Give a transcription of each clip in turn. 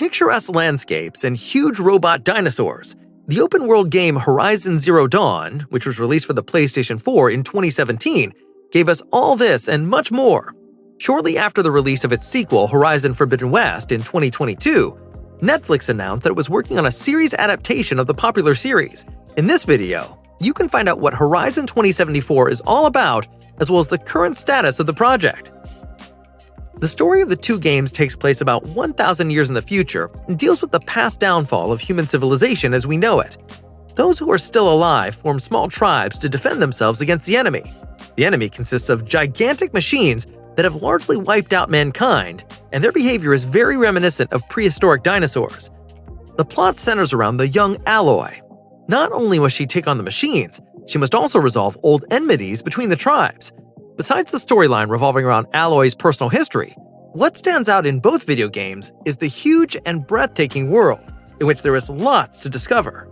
picturesque landscapes and huge robot dinosaurs, the open-world game Horizon Zero Dawn, which was released for the PlayStation 4 in 2017, gave us all this and much more. Shortly after the release of its sequel, Horizon Forbidden West, in 2022, Netflix announced that it was working on a series adaptation of the popular series. In this video, you can find out what Horizon 2074 is all about, as well as the current status of the project. The story of the two games takes place about 1,000 years in the future and deals with the past downfall of human civilization as we know it. Those who are still alive form small tribes to defend themselves against the enemy. The enemy consists of gigantic machines that have largely wiped out mankind, and their behavior is very reminiscent of prehistoric dinosaurs. The plot centers around the young Aloy. Not only must she take on the machines, she must also resolve old enmities between the tribes. Besides the storyline revolving around Aloy's personal history, what stands out in both video games is the huge and breathtaking world, in which there is lots to discover.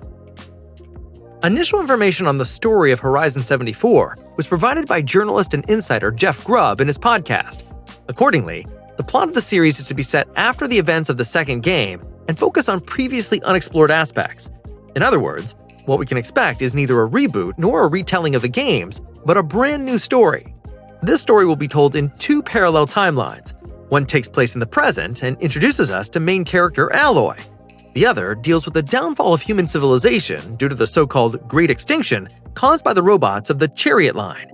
Initial information on the story of Horizon 74 was provided by journalist and insider Jeff Grubb in his podcast. Accordingly, the plot of the series is to be set after the events of the second game and focus on previously unexplored aspects. In other words, what we can expect is neither a reboot nor a retelling of the games, but a brand new story. This story will be told in two parallel timelines. One takes place in the present and introduces us to main character Aloy. The other deals with the downfall of human civilization due to the so-called Great Extinction caused by the robots of the Chariot line.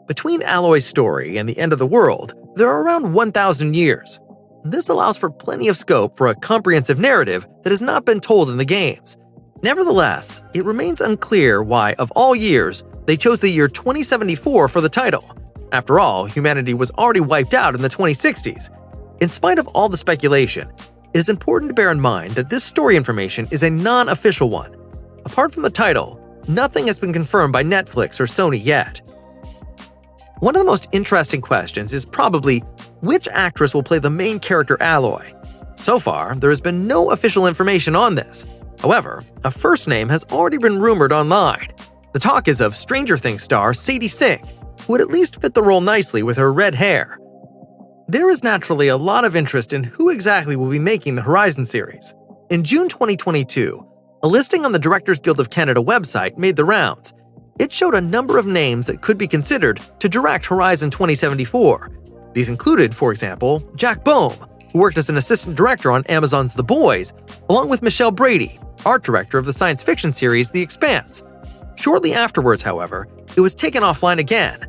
Between Aloy's story and the end of the world, there are around 1,000 years. This allows for plenty of scope for a comprehensive narrative that has not been told in the games. Nevertheless, it remains unclear why, of all years, they chose the year 2074 for the title. After all, humanity was already wiped out in the 2060s. In spite of all the speculation, it is important to bear in mind that this story information is a non-official one. Apart from the title, nothing has been confirmed by Netflix or Sony yet. One of the most interesting questions is probably which actress will play the main character Aloy. So far, there has been no official information on this. However, a first name has already been rumored online. The talk is of Stranger Things star Sadie Sink, who would at least fit the role nicely with her red hair. There is naturally a lot of interest in who exactly will be making the Horizon series. In June 2022, a listing on the Directors Guild of Canada website made the rounds. It showed a number of names that could be considered to direct Horizon 2074. These included, for example, Jack Bohm, who worked as an assistant director on Amazon's The Boys, along with Michelle Brady, art director of the science fiction series The Expanse. Shortly afterwards, however, it was taken offline again.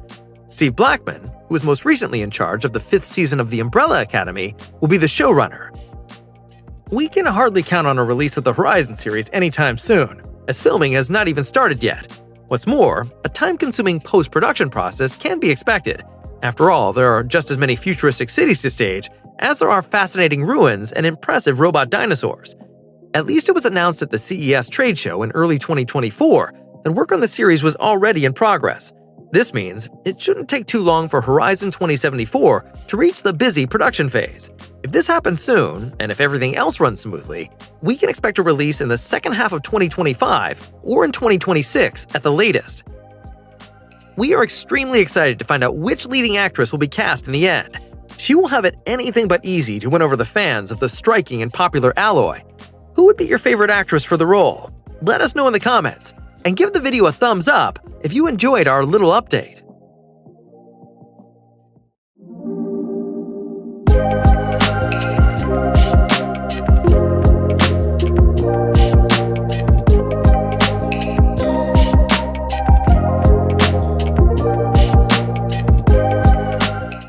Steve Blackman, who was most recently in charge of the 5th season of The Umbrella Academy, will be the showrunner. We can hardly count on a release of the Horizon series anytime soon, as filming has not even started yet. What's more, a time-consuming post-production process can be expected. After all, there are just as many futuristic cities to stage as there are fascinating ruins and impressive robot dinosaurs. At least it was announced at the CES trade show in early 2024 that work on the series was already in progress. This means it shouldn't take too long for Horizon 2074 to reach the busy production phase. If this happens soon, and if everything else runs smoothly, we can expect a release in the second half of 2025 or in 2026 at the latest. We are extremely excited to find out which leading actress will be cast in the end. She will have it anything but easy to win over the fans of the striking and popular Aloy. Who would be your favorite actress for the role? Let us know in the comments, and give the video a thumbs up if you enjoyed our little update.